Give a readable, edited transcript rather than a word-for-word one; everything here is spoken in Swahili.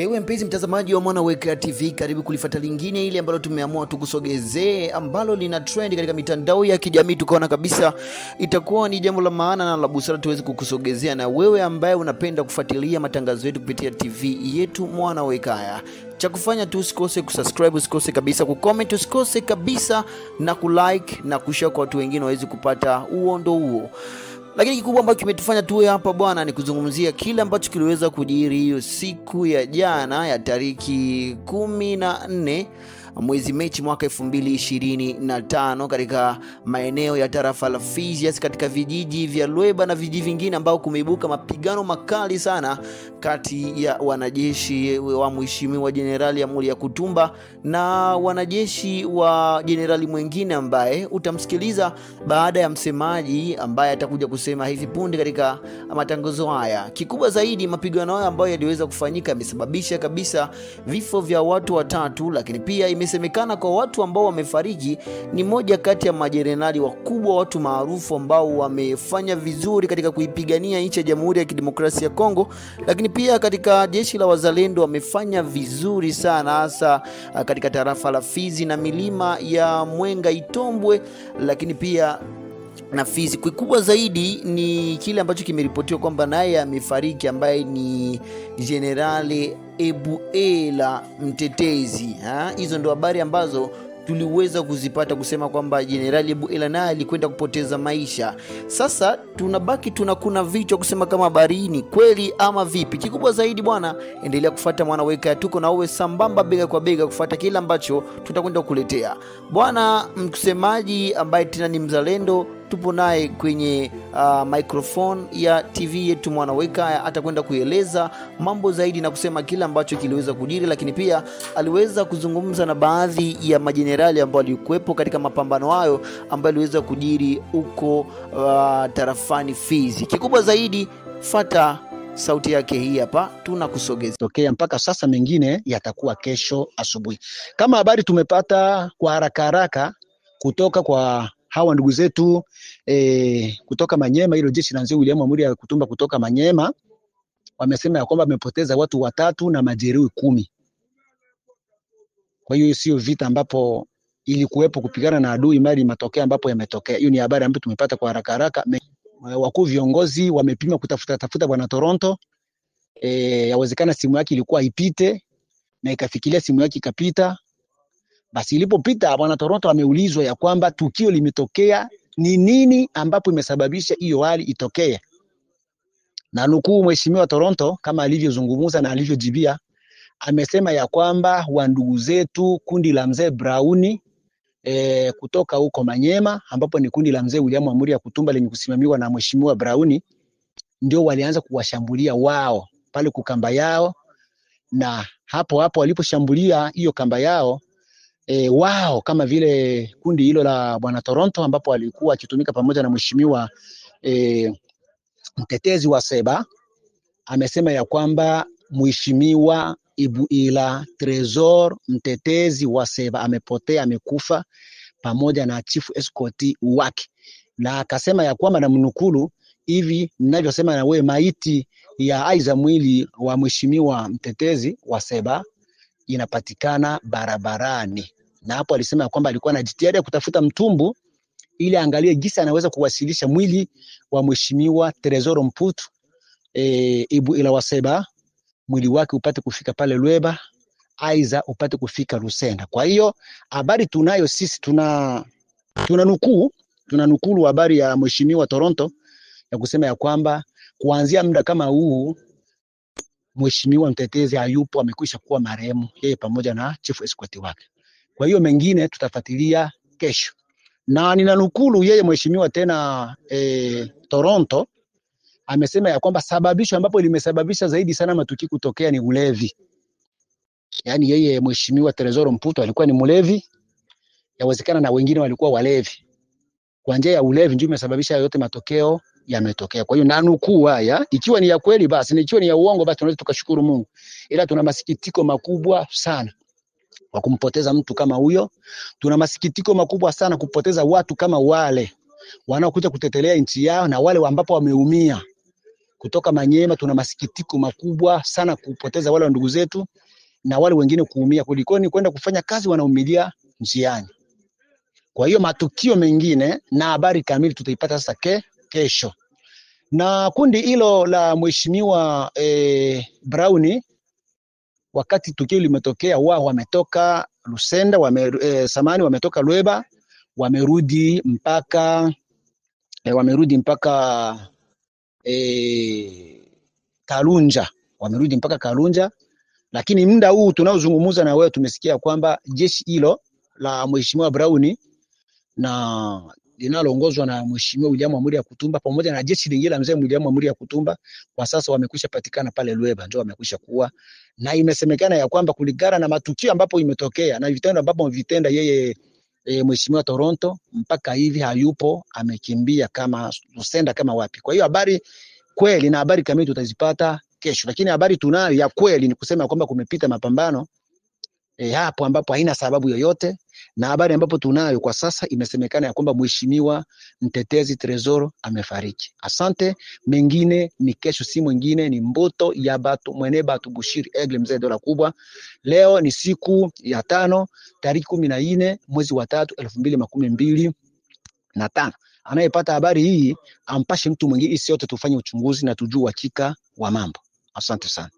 Ewe mpenzi mtazamaji wa Mwanaweka TV, karibu kulifuata lingine ile ambalo tumeamua tukusogezee, ambalo lina trend katika mitandao ya kijamii. Tukaona kabisa itakuwa ni jambo la maana na la busara tuweze kukusogezea, na wewe ambaye unapenda kufuatilia matangazo yetu kupitia TV yetu Mwanaweka. Cha kufanya tu usikose kusubscribe, usikose kabisa kucomment, usikose kabisa na kulike na kushare kwa watu wengine waweze kupata uondo huo. Lakini kikubwa ambacho kimetufanya tuwe hapa bwana ni kuzungumzia kile ambacho kiliweza kujiri hiyo siku ya jana ya tariki 14 mwezi Machi mwaka 2025 katika maeneo ya tarafa la Fizi, katika vijiji vya Lweba na vijiji vingine ambao kumeibuka mapigano makali sana kati ya wanajeshi wa Mheshimiwa Jenerali Amulia Kutumba na wanajeshi wa jenerali mwingine ambaye utamsikiliza baada ya msemaji ambaye atakuja kusema hivi punde katika matangazo haya. Kikubwa zaidi, mapigano haya ambayo yaliweza kufanyika yamesababisha kabisa vifo vya watu watatu, lakini pia imesemekana kwa watu ambao wamefariki ni moja kati ya majenerali wakubwa, watu maarufu ambao wamefanya vizuri katika kuipigania nchi ya Jamhuri ya Kidemokrasia ya Kongo. Lakini pia katika jeshi la wazalendo wamefanya vizuri sana, hasa katika tarafa la Fizi na milima ya Mwenga, Itombwe, lakini pia na Fizi. Kikubwa zaidi ni kile ambacho kimeripotiwa kwamba naye amefariki, ambaye ni Jenerali Ebuela Mtetezi. Hizo ndo habari ambazo tuliweza kuzipata, kusema kwamba Jenerali Ebuela naye alikwenda kupoteza maisha. Sasa tunabaki tunakuna vichwa kusema kama habari ni kweli ama vipi. Kikubwa zaidi bwana, endelea kufuata Mwanaweka, tuko na uwe sambamba bega kwa bega kufuata kila ambacho tutakwenda kukuletea. Bwana msemaji ambaye tena ni mzalendo, tupo naye kwenye microphone ya TV yetu Mwanaweka, atakwenda kueleza mambo zaidi na kusema kila ambacho kiliweza kujiri, lakini pia aliweza kuzungumza na baadhi ya majenerali ambao walikuwepo katika mapambano hayo ambayo aliweza kujiri huko tarafani Fizi. Kikubwa zaidi, fata sauti yake hii hapa, tunakusogeza. Tokea mpaka sasa, mengine yatakuwa kesho asubuhi. Kama habari tumepata kwa haraka kutoka kwa hawa ndugu zetu kutoka Manyema, hilo jeshi la Mzee William Amulia Kutumba kutoka Manyema, wamesema ya kwamba wamepoteza watu 3 na majeruhi 10. Kwa hiyo sio vita ambapo ili kuwepo kupigana na adui, mali matokeo ambapo yametokea. Hiyo ni habari ambayo tumepata kwa haraka. Wakuu viongozi wamepima kutafuta bwana Toronto, yawezekana simu yake ilikuwa ipite na ikafikiria simu yake ikapita. Basi ilipopita, bwana Toronto ameulizwa ya kwamba tukio limetokea ni nini ambapo imesababisha hiyo hali itokee. Na nukuu Mheshimiwa Toronto kama alivyozungumza na alivyojibia, amesema ya kwamba wa ndugu zetu kundi la Mzee Brauni kutoka huko Manyema, ambapo ni kundi la Mzee William Amulia Kutumba lenye kusimamiwa na Mheshimiwa Brauni, ndio walianza kuwashambulia wao pale kukamba yao, na hapo waliposhambulia hiyo kamba yao, wao kama vile kundi hilo la bwana Toronto ambapo alikuwa akitumika pamoja na Mheshimiwa Mtetezi wa Seba, amesema ya kwamba Mheshimiwa Ebuela Tresor Mtetezi wa Seba amepotea, amekufa pamoja na chief escort wake. Na akasema ya kwamba, na mnukulu hivi ninavyosema na wewe, maiti ya aiza mwili wa Mheshimiwa Mtetezi wa Seba inapatikana barabarani. Na hapo alisema kwamba alikuwa na jitihada kutafuta mtumbu ili angalie jinsi anaweza kuwasilisha mwili wa Mheshimiwa Tresor Mputu Ebuela wa Seba, mwili wake upate kufika pale Lweba, aiza upate kufika Lusenda. Kwa hiyo habari tunayo sisi, tunanukulu habari ya Mheshimiwa Toronto ya kusema ya kwamba kuanzia muda kama huu Mheshimiwa Mtetezi hayupo, amekwisha kuwa marehemu yeye pamoja na chief escort wake. Kwa hiyo mengine tutafuatilia kesho. Na ninanukulu yeye Mheshimiwa tena Toronto amesema ya kwamba sababisho ambapo limesababisha zaidi sana matukio kutokea ni ulevi. Yaani yeye Mheshimiwa Tresor Mputu alikuwa ni mlevi, yawezekana na wengine walikuwa walevi. Kwa njia ya ulevi ndio imesababisha yote matokeo yametokea. Kwa hiyo nanukuu haya, ikiwa ni ya kweli basi, na ikiwa ni ya uongo basi tunaweza tukashukuru Mungu. Ila tuna masikitiko makubwa sana kwa kumpoteza mtu kama huyo. Tuna masikitiko makubwa sana kupoteza watu kama wale wanaokuja kutetelea nchi yao, na wale ambapo wameumia kutoka Manyema. Tuna masikitiko makubwa sana kupoteza wale ndugu zetu na wale wengine kuumia, kulikoni kwenda kufanya kazi wanaumilia njiani. Kwa hiyo matukio mengine na habari kamili tutaipata sasa kesho. Na kundi hilo la mheshimiwa Browni, wakati tukio limetokea, wao wametoka Lusenda, wametoka Lweba, wamerudi mpaka Kalunja, lakini muda huu tunaozungumza na wewe tumesikia kwamba jeshi hilo la mheshimiwa Browni na linaloongozwa na mheshimiwa William Amuri ya Kutumba pamoja na jeshi lingine la mzee William Amuri ya Kutumba kwa sasa wamekwisha patikana pale Lweba, ndio wamekwisha kuwa, na imesemekana ya kwamba kulingana na matukio ambapo imetokea na vitendo ambapo vitenda yeye mheshimiwa Toronto mpaka hivi hayupo, amekimbia kama Lusenda kama wapi. Kwa hiyo habari kweli na habari kamili tutazipata kesho, lakini habari tunayo ya kweli ni kusema kwamba kumepita mapambano hapo ambapo haina sababu yoyote, na habari ambapo tunayo kwa sasa imesemekana ya kwamba mheshimiwa mtetezi Tresor amefariki. Asante, mengine ni kesho, si mwingine ni Mboto ya Batu Mwene Batu Bushiri Egle mzee dola kubwa. Leo ni siku ya 5 tarehe 14 mwezi wa 3 2025. Anayepata habari hii ampashe mtu mwingine, isi yote tufanye uchunguzi na tujue hakika wa mambo. Asante sana.